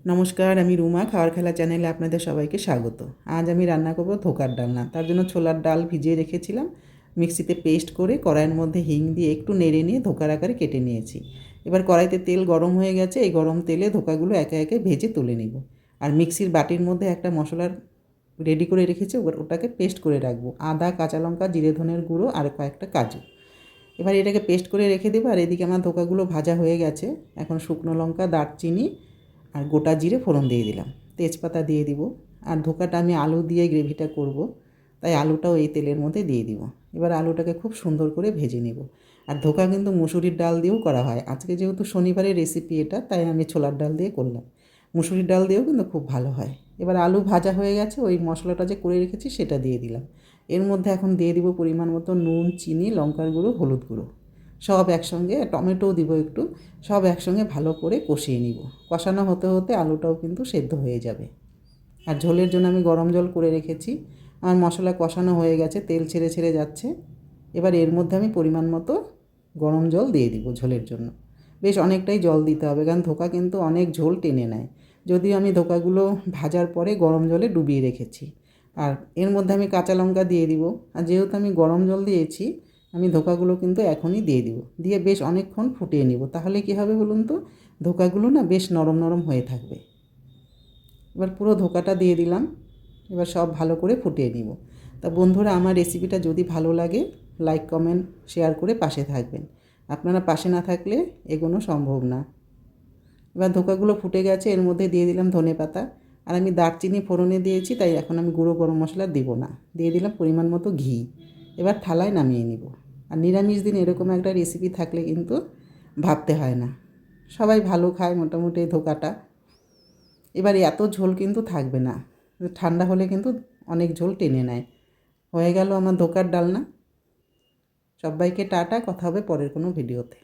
নমস্কার, আমি রুমা। খাওয়ার খেলা চ্যানেলে আপনাদের সবাইকে স্বাগত। আজ আমি রান্না করব ধোকার ডালনা। তার জন্য ছোলার ডাল ভিজিয়ে রেখেছিলাম, মিক্সিতে পেস্ট করে কড়াইয়ের মধ্যে হিং দিয়ে একটু নেড়ে নিয়ে ধোকার আকারে কেটে নিয়েছি। এবার কড়াইতে তেল গরম হয়ে গেছে, এই গরম তেলে ধোকাগুলো একে একে ভেজে তুলে নিব। আর মিক্সির বাটির মধ্যে একটা মশলার রেডি করে রেখেছি, ওটাকে পেস্ট করে রাখবো। আদা, কাঁচা লঙ্কা, জিরে ধনের গুঁড়ো আর কয়েকটা কাজু। এবার এটাকে পেস্ট করে রেখে দেবো। আর এদিকে আমার ধোকাগুলো ভাজা হয়ে গেছে। এখন শুকনো লঙ্কা, দারচিনি আর গোটা জিরে ফোড়ন দিয়ে দিলাম, তেজপাতা দিয়ে দিব। আর ধোকাটা আমি আলু দিয়ে গ্রেভিটা করব, তাই আলুটাও এই তেলের মধ্যে দিয়ে দিব। এবার আলুটাকে খুব সুন্দর করে ভেজে নেব। আর ধোকা কিন্তু মুসুরির ডাল দিয়েও করা হয়। আজকে যেহেতু শনিবারের রেসিপি এটা, তাই আমি ছোলার ডাল দিয়ে করলাম। মুসুরির ডাল দিয়েও কিন্তু খুব ভালো হয়। এবার আলু ভাজা হয়ে গেছে, ওই মশলাটা যে করে রেখেছি সেটা দিয়ে দিলাম। এর মধ্যে এখন দিয়ে দিব পরিমাণ মতো নুন, চিনি, লঙ্কার গুঁড়ো, হলুদ গুঁড়ো, সব একসঙ্গে, টমেটোও দিব একটু, সব একসঙ্গে ভালো করে কষিয়ে নিব। কষানো হতে হতে আলুটাও কিন্তু সেদ্ধ হয়ে যাবে। আর ঝোলের জন্য আমি গরম জল করে রেখেছি। আমার মশলা কষানো হয়ে গেছে, তেল ছেড়ে ছেড়ে যাচ্ছে। এবার এর মধ্যে আমি পরিমাণ মতো গরম জল দিয়ে দিব ঝোলের জন্য। বেশ অনেকটাই জল দিতে হবে, কারণ ধোকা কিন্তু অনেক ঝোল টেনে নেয়। যদিও আমি ধোকাগুলো ভাজার পরে গরম জলে ডুবিয়ে রেখেছি। আর এর মধ্যে আমি কাঁচা লঙ্কা দিয়ে দিব। আর যেহেতু আমি গরম জল দিয়েছি, আমি ধোকাগুলো কিন্তু এখনই দিয়ে দিব। দিয়ে বেশ অনেকক্ষণ ফুটিয়ে নিব। তাহলে কী হবে বলুন তো, ধোকাগুলো না বেশ নরম নরম হয়ে থাকবে। এবার পুরো ধোকাটা দিয়ে দিলাম। এবার সব ভালো করে ফুটিয়ে নিব। তা বন্ধুরা, আমার রেসিপিটা যদি ভালো লাগে, লাইক, কমেন্ট, শেয়ার করে পাশে থাকবেন। আপনারা পাশে না থাকলে এগোনো সম্ভব না। এবার ধোকাগুলো ফুটে গেছে, এর মধ্যে দিয়ে দিলাম ধনেপাতা। আর আমি দারচিনি ফোড়নে দিয়েছি, তাই এখন আমি গুঁড়ো গরম মশলা দেবো না। দিয়ে দিলাম পরিমাণ মতো ঘি। এবার থালায় নামিয়ে নিব। আর নিরামিষ দিন এরকম একটা রেসিপি থাকলে কিন্তু ভাবতে হয় না। সবাই ভালো খায় মোটামুটি এই ধোকাটা। এবার এত ঝোল কিন্তু থাকবে না, ঠান্ডা হলে কিন্তু অনেক ঝোল টেনে নেয়। হয়ে গেল আমার ধোকার ডালনা। সবাইকে টাটা, কথা হবে পরের কোনো ভিডিওতে।